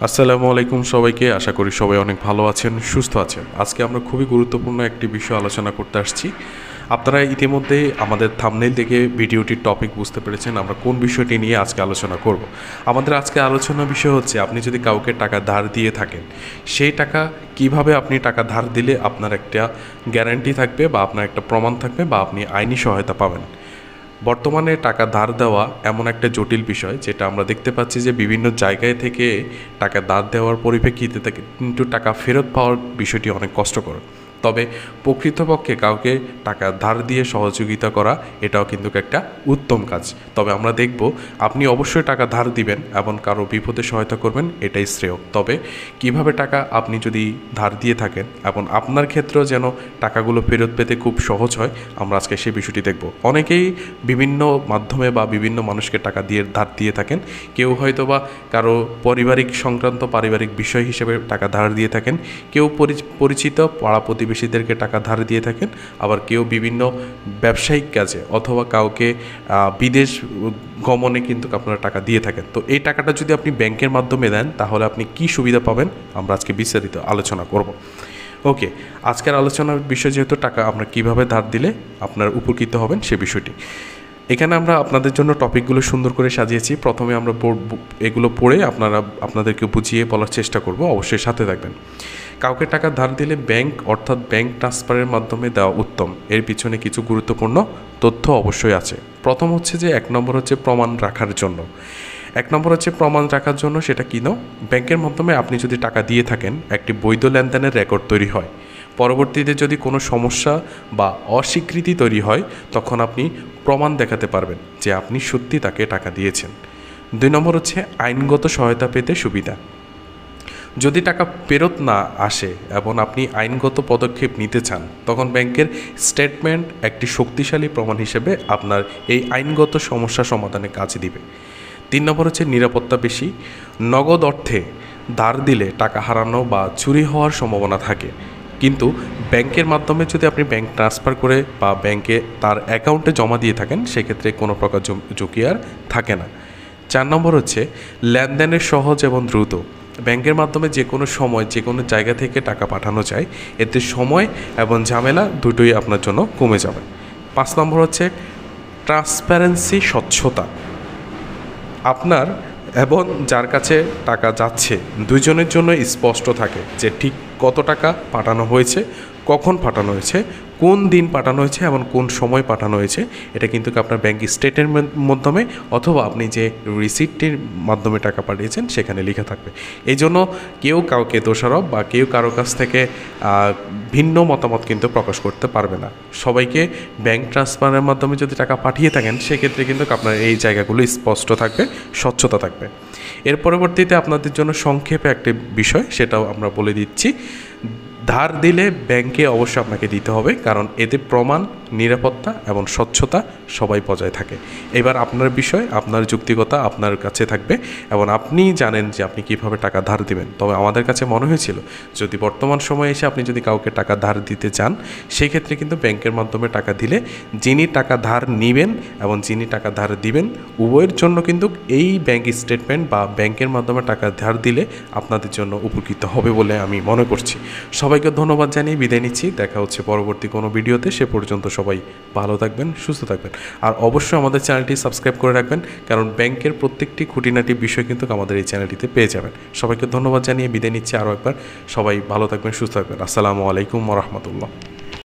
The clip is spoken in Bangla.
আসসালামু আলাইকুম সবাইকে। আশা করি সবাই অনেক ভালো আছেন, সুস্থ আছেন। আজকে আমরা খুবই গুরুত্বপূর্ণ একটি বিষয় আলোচনা করতে আসছি। আপনারা ইতিমধ্যে আমাদের থাম্বনেইল দেখে ভিডিওটির টপিক বুঝতে পেরেছেন আমরা কোন বিষয়টি নিয়ে আজকে আলোচনা করব। আমাদের আজকে আলোচনার বিষয় হচ্ছে আপনি যদি কাউকে টাকা ধার দিয়ে থাকেন, সেই টাকা কিভাবে আপনি টাকা ধার দিলে আপনার একটা গ্যারান্টি থাকবে বা আপনার একটা প্রমাণ থাকবে বা আপনি আইনি সহায়তা পাবেন। বর্তমানে টাকা ধার দেওয়া এমন একটা জটিল বিষয় যেটা আমরা দেখতে পাচ্ছি যে বিভিন্ন জায়গায় থেকে টাকা ধার দেওয়ার পরিপ্রেক্ষিতে থাকে, কিন্তু টাকা ফেরত পাওয়ার বিষয়টি অনেক কষ্টকর। তবে প্রকৃতপক্ষে কাউকে টাকা ধার দিয়ে সহযোগিতা করা এটাও কিন্তু একটা উত্তম কাজ। তবে আমরা দেখব আপনি অবশ্যই টাকা ধার দিবেন এবং কারো বিপদে সহায়তা করবেন, এটাই শ্রেয়। তবে কিভাবে টাকা আপনি যদি ধার দিয়ে থাকেন এবং আপনার ক্ষেত্রেও যেন টাকাগুলো ফেরত পেতে খুব সহজ হয়, আমরা আজকে সেই বিষয়টি দেখব। অনেকেই বিভিন্ন মাধ্যমে বা বিভিন্ন মানুষকে টাকা দিয়ে ধার দিয়ে থাকেন। কেউ হয়তো বা কারো পারিবারিক সংক্রান্ত পারিবারিক বিষয় হিসেবে টাকা ধার দিয়ে থাকেন, কেউ পরিচিত পাড়া প্রতিবেশীদেরকে টাকা ধার দিয়ে থাকেন, আবার কেউ বিভিন্ন ব্যবসায়িক কাজে অথবা কাউকে বিদেশ গমনে কিন্তু আপনারা টাকা দিয়ে থাকেন। তো এই টাকাটা যদি আপনি ব্যাংকের মাধ্যমে দেন তাহলে আপনি কি সুবিধা পাবেন আমরা আজকে বিস্তারিত আলোচনা করব। ওকে, আজকের আলোচনার বিষয় যেহেতু টাকা আমরা কিভাবে ধার দিলে আপনার উপকৃত হবেন সে বিষয়টি। এখানে আমরা আপনাদের জন্য টপিকগুলো সুন্দর করে সাজিয়েছি। প্রথমে আমরা এগুলো পড়ে আপনাদেরকে বুঝিয়ে বলার চেষ্টা করব, অবশ্যই সাথে থাকবেন। কাউকে টাকা ধার দিলে ব্যাংক অর্থাৎ ব্যাংক ট্রান্সফারের মাধ্যমে দেওয়া উত্তম। এর পিছনে কিছু গুরুত্বপূর্ণ তথ্য অবশ্যই আছে। প্রথম হচ্ছে যে 1 নম্বর হচ্ছে প্রমাণ রাখার জন্য। 1 নম্বর হচ্ছে প্রমাণ রাখার জন্য, সেটা কিনো ব্যাংকের মাধ্যমে আপনি যদি টাকা দিয়ে থাকেন একটি বৈধ লেনদেনের রেকর্ড তৈরি হয়। পরবর্তীতে যদি কোনো সমস্যা বা অস্বীকৃতি তৈরি হয় তখন আপনি প্রমাণ দেখাতে পারবেন যে আপনি সত্যি তাকে টাকা দিয়েছেন। 2 নম্বর হচ্ছে আইনগত সহায়তা পেতে সুবিধা। যদি টাকা ফেরত না আসে এবং আপনি আইনগত পদক্ষেপ নিতে চান তখন ব্যাংকের স্টেটমেন্ট একটি শক্তিশালী প্রমাণ হিসেবে আপনার এই আইনগত সমস্যা সমাধানে কাজে দিবে। 3 নম্বর হচ্ছে নিরাপত্তা বেশি। নগদ অর্থে ধার দিলে টাকা হারানো বা চুরি হওয়ার সম্ভাবনা থাকে, কিন্তু ব্যাংকের মাধ্যমে যদি আপনি ব্যাংক ট্রান্সফার করে বা ব্যাংকে তার অ্যাকাউন্টে জমা দিয়ে থাকেন সেক্ষেত্রে কোনো প্রকার ঝুঁকি আর থাকে না। 4 নম্বর হচ্ছে লেনদেনের সহজ এবং দ্রুত। ব্যাংকের মাধ্যমে যে কোনো সময় যে কোনো জায়গা থেকে টাকা পাঠানো যায়, এতে সময় এবং ঝামেলা দুটোই আপনার জন্য কমে যাবে। 5 নম্বর হচ্ছে ট্রান্সপারেন্সি, স্বচ্ছতা। আপনার এবং যার কাছে টাকা যাচ্ছে দুজনের জন্য স্পষ্ট থাকে যে ঠিক কত টাকা পাঠানো হয়েছে, কখন পাঠানো হয়েছে, কোন দিন পাঠানো হয়েছে এবং কোন সময় পাঠানো হয়েছে। এটা কিন্তু আপনার ব্যাংক স্টেটমেন্টের মাধ্যমে অথবা আপনি যে রিসিপ্টের মাধ্যমে টাকা পাঠিয়েছেন সেখানে লেখা থাকবে। এই জন্য কেউ কাউকে দোষারোপ বা কেউ কারো কাছ থেকে ভিন্ন মতামত কিন্তু প্রকাশ করতে পারবে না। সবাইকে ব্যাংক ট্রান্সফারের মাধ্যমে যদি টাকা পাঠিয়ে থাকেন সেক্ষেত্রে কিন্তু আপনার এই জায়গাগুলো স্পষ্ট থাকবে, স্বচ্ছতা থাকবে। এর পরবর্তীতে আপনাদের জন্য সংক্ষেপে একটি বিষয় সেটাও আমরা বলে দিচ্ছি। ধার দিলে ব্যাংকে অবশ্যই আপনাকে দিতে হবে, কারণ এতে প্রমাণ, নিরাপত্তা এবং স্বচ্ছতা সবাই বজায় থাকে। এবার আপনার বিষয়, আপনার যুক্তিকতা আপনার কাছে থাকবে এবং আপনি জানেন যে আপনি কীভাবে টাকা ধার দিবেন। তবে আমাদের কাছে মনে হয়েছিল যদি বর্তমান সময়ে এসে আপনি যদি কাউকে টাকা ধার দিতে চান সেই ক্ষেত্রে কিন্তু ব্যাংকের মাধ্যমে টাকা দিলে যিনি টাকা ধার নেবেন এবং যিনি টাকা ধার দিবেন উভয়ের জন্য কিন্তু এই ব্যাংক স্টেটমেন্ট বা ব্যাংকের মাধ্যমে টাকা ধার দিলে আপনাদের জন্য উপকৃত হবে বলে আমি মনে করছি। সবাইকে ধন্যবাদ জানিয়ে বিদায় নিচ্ছি। দেখা হচ্ছে পরবর্তী কোনো ভিডিওতে। সে পর্যন্ত সবাই ভালো থাকবেন, সুস্থ থাকবেন। আর অবশ্যই আমাদের চ্যানেলটি সাবস্ক্রাইব করে রাখবেন, কারণ ব্যাংকের প্রত্যেকটি খুঁটিনাটি বিষয় কিন্তু আমাদের এই চ্যানেলটিতে পেয়ে যাবেন। সবাইকে ধন্যবাদ জানিয়ে বিদায় নিচ্ছি আরও একবার। সবাই ভালো থাকবেন, সুস্থ থাকবেন। আসসালামু আলাইকুম ওয়া রাহমাতুল্লাহ।